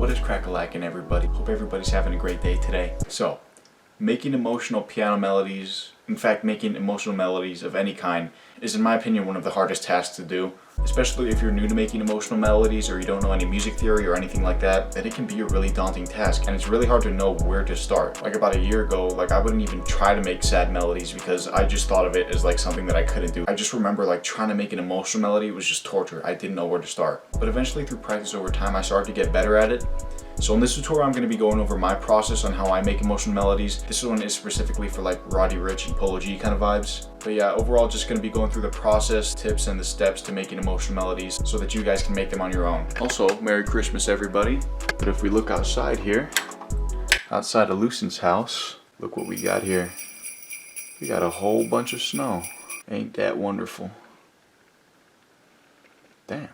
What is crack-a-lackin', everybody? Hope everybody's having a great day today. So, making emotional piano melodies, in fact making emotional melodies of any kind, is in my opinion one of the hardest tasks to do. Especially if you're new to making emotional melodies or you don't know any music theory or anything like that, then it can be a really daunting task and it's really hard to know where to start. Like about a year ago, I wouldn't even try to make sad melodies because I just thought of it as like something that I couldn't do. I just remember like trying to make an emotional melody was just torture. I didn't know where to start. But eventually through practice over time, I started to get better at it. So in this tutorial, I'm going to be going over my process on how I make emotional melodies. This one is specifically for like Roddy Ricch and Polo G kind of vibes. But yeah, overall just going to be going through the process, tips, and the steps to making emotional melodies so that you guys can make them on your own. Also, Merry Christmas everybody. But if we look outside here, outside of Lucen's house, look what we got here. We got a whole bunch of snow. Ain't that wonderful? Damn.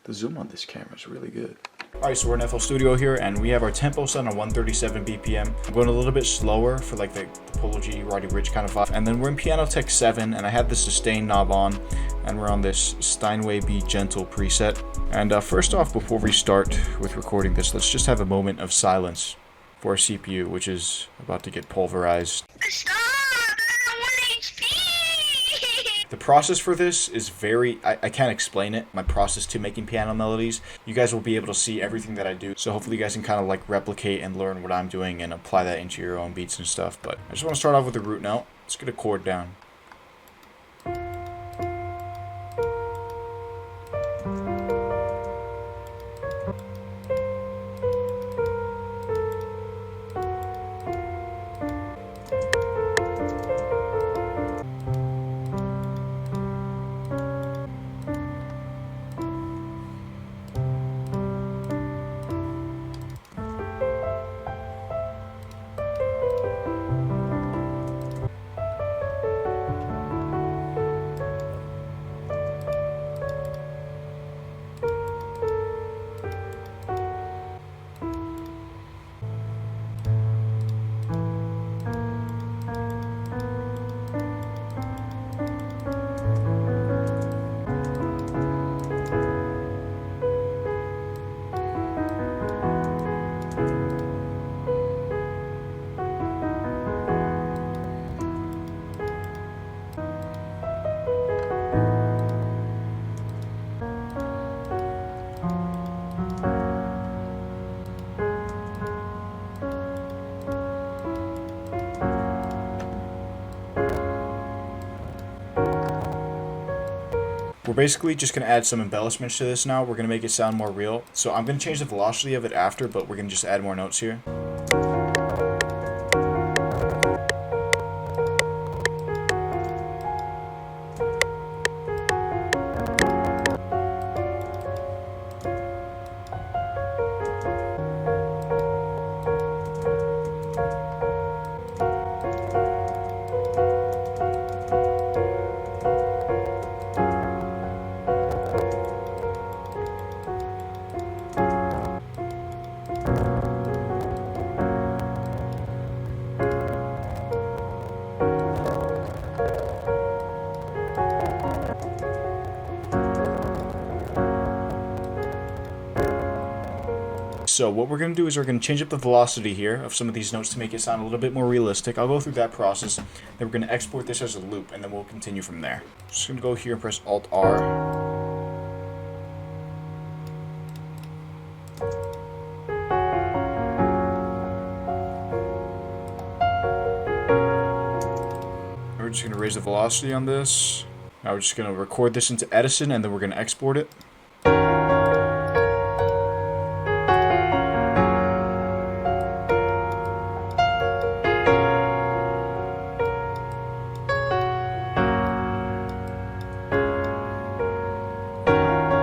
The zoom on this camera is really good. Alright, so we're in FL Studio here, and we have our tempo set on 137 BPM. I'm going a little bit slower for like the Polo G, Roddy Ricch kind of vibe. And then we're in Piano Tech 7, and I have the sustain knob on, and we're on this Steinway Be Gentle preset. And first off, before we start with recording this, let's just have a moment of silence for our CPU, which is about to get pulverized. The process for this is I can't explain it, my process to making piano melodies. You guys will be able to see everything that I do, so hopefully you guys can kind of like replicate and learn what I'm doing and apply that into your own beats and stuff. But I just want to start off with the root note. Let's get a chord down. We're basically just going to add some embellishments to this now. We're going to make it sound more real. So I'm going to change the velocity of it after, but we're going to just add more notes here. So what we're going to do is we're going to change up the velocity here of some of these notes to make it sound a little bit more realistic. I'll go through that process. Then we're going to export this as a loop, and then we'll continue from there. Just going to go here and press Alt-R. We're just going to raise the velocity on this. Now we're just going to record this into Edison, and then we're going to export it.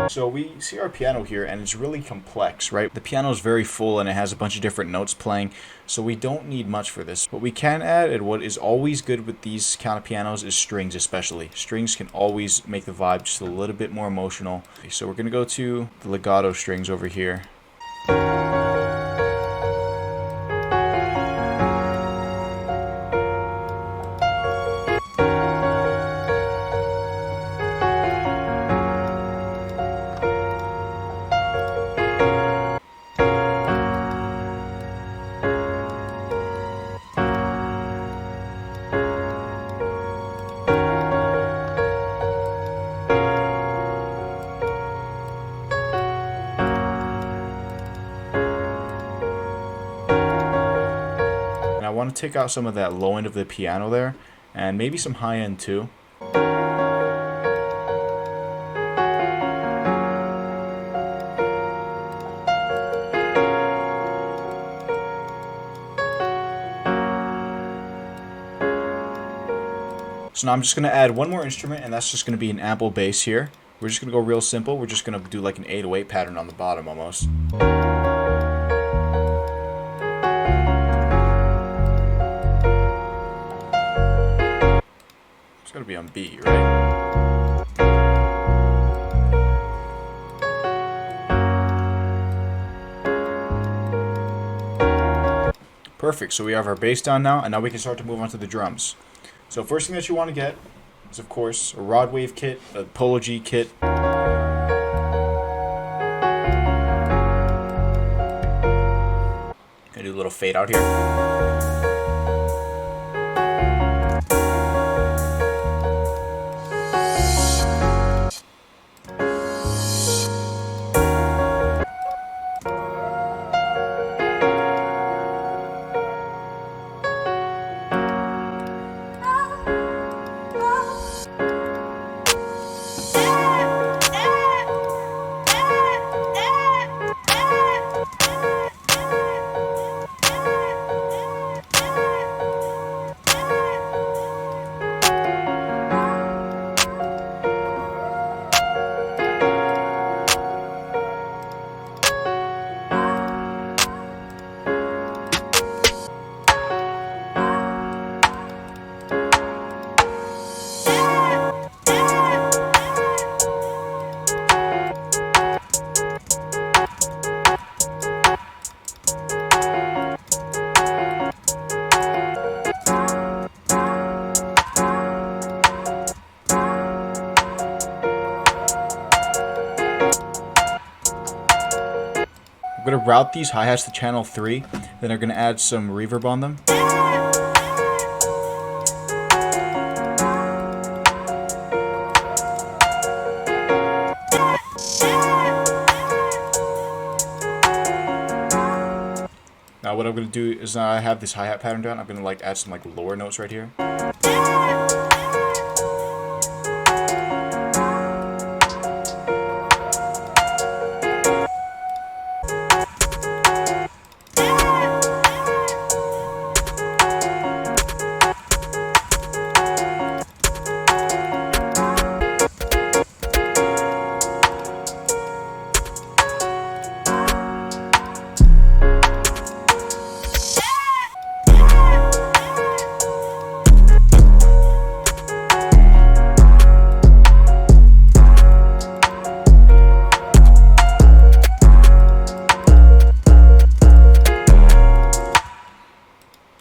So we see our piano here, and it's really complex, right? The piano is very full, and it has a bunch of different notes playing, so we don't need much for this. What we can add, and what is always good with these kind of pianos, is strings especially. Strings can always make the vibe just a little bit more emotional. Okay, so we're going to go to the legato strings over here. want to take out some of that low end of the piano there, and maybe some high end too. So now I'm just going to add one more instrument, and that's just going to be an ample bass here. We're just going to go real simple. We're just going to do like an 808 pattern on the bottom almost. It's going to be on B, right? Perfect. So we have our bass down now, and now we can start to move on to the drums. So first thing that you want to get is, of course, a rod wave kit, a Polo G kit. Gonna do a little fade out here. I'm going to route these hi-hats to channel 3, then I'm going to add some reverb on them. Now what I'm going to do is I have this hi-hat pattern down, I'm going to like add some like lower notes right here.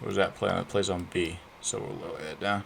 What does that play on? It plays on B, so we'll lower that down.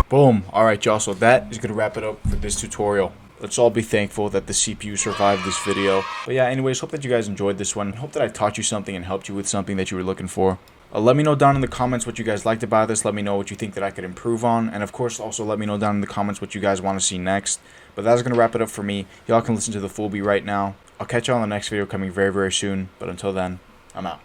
Boom. Alright y'all, so that is going to wrap it up for this tutorial. Let's all be thankful that the CPU survived this video. But yeah, anyways, hope that you guys enjoyed this one. Hope that I taught you something and helped you with something that you were looking for. Let me know down in the comments what you guys liked about this. Let me know what you think that I could improve on. And of course, also let me know down in the comments what you guys want to see next. But that's going to wrap it up for me. Y'all can listen to the full beat right now. I'll catch y'all on the next video coming very, very soon. But until then, I'm out.